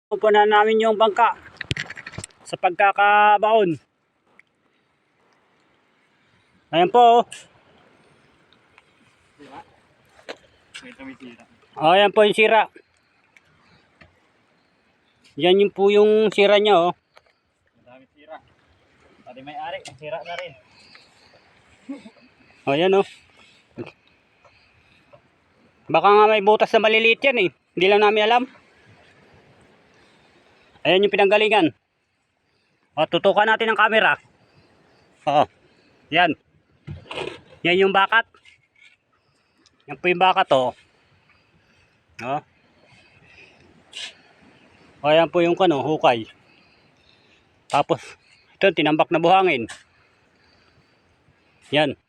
Pupunan namin yung bangka sa pagkakabaon. Ayan po. Ayan po yung sira. Yan yung po yung sira niya. Madami sira. Pati may-ari, sira na rin. Ayan Baka nga may butas na maliliit yan eh. Hindi lang namin alam. Ayan yung pinanggalingan. Tutukan natin ang camera. Yan. Yan yung bakat. Yan po yung bakat Ayan po yung hukay. Tapos ito tinambak na buhangin. Yan.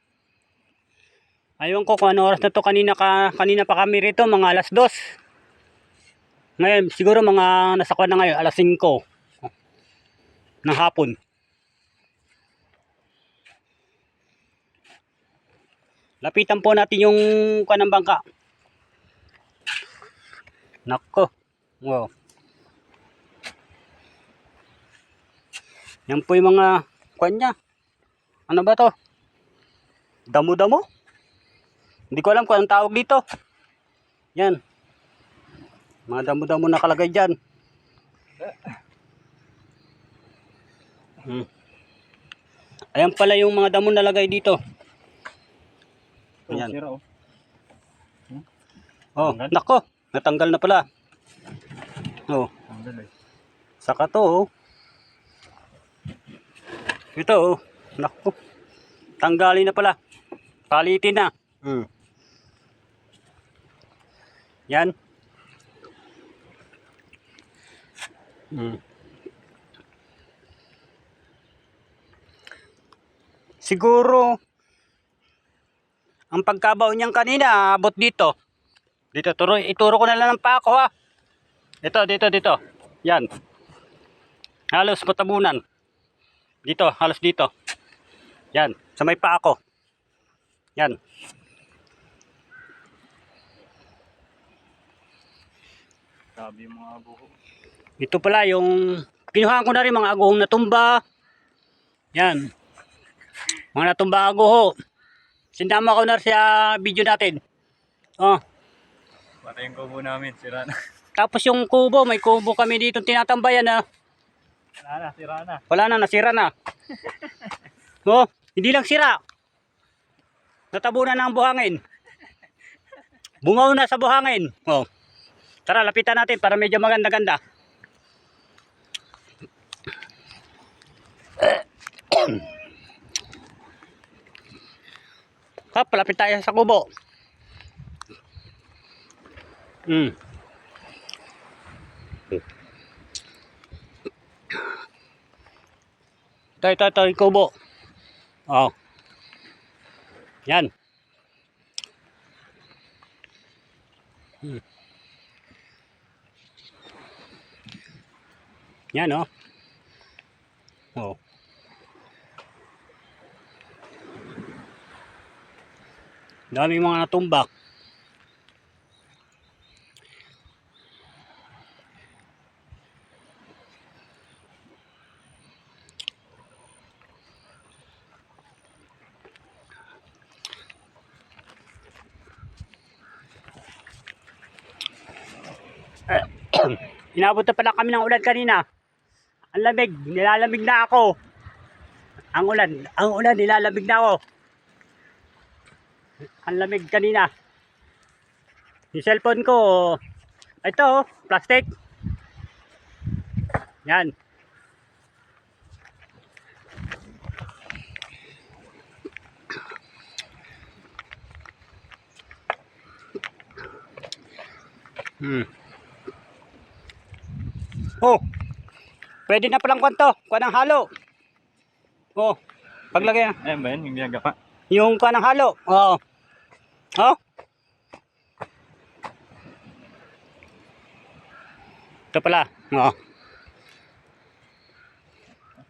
Ayun ko kung ano oras na to, kanina pa kami rito, mga alas 2. Ngayon siguro mga nasa na ngayon, alas 5 ng hapon. Lapitan po natin yung kanang bangka. Nako. Wow. Yan po yung mga kanya. Ano ba to? Damo-damo? Hindi ko alam kung anong tawag dito. Yan. Mga damo-damo nakalagay dyan. Ayan pala yung mga damo nalagay dito. Ayan. Nako. Natanggal na pala. Saka to Ito Nako. Tanggalin na pala. Palitin na. Yan. Siguro ang pagkabaon niyan kanina abot dito. Ituro ko na lang ng pako Dito. Yan. Halos patabunan. Halos dito. Yan, sa may pako. Yan. Sabi yung mga buho. Ito pala yung kinuhaan ko na rin mga aguhong natumba. Yan. Mga natumba aguho. Sinama ko na sa video natin. Pati yung kubo namin, sira na. Tapos yung kubo, may kubo kami dito tinatambayan Sira na. Wala na, nasira na. Hindi lang sira. Natabunan na ang buhangin. Bungaw na sa buhangin. Tara, lapitan natin para medyo maganda-ganda. Palapit tayo sa kubo. Ito yung kubo. Yan. Yan Daming mga natumbak. Inabot na pala kami ng ulan kanina. Ang lamig, nilalamig na ako. Ang ulan, nilalamig na ako. Ang lamig kanina. Yung cellphone ko, ito plastic. Yan. Pwede na palang kuha ng halo. Paglagay na. Ayan ba yun, yung ginagawa? Yung kuha ng halo. Ito pala.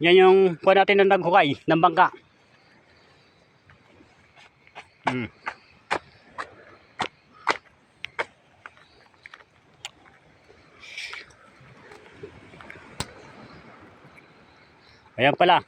Yan yung kuha natin ng naghukay ng bangka. Ayan pala.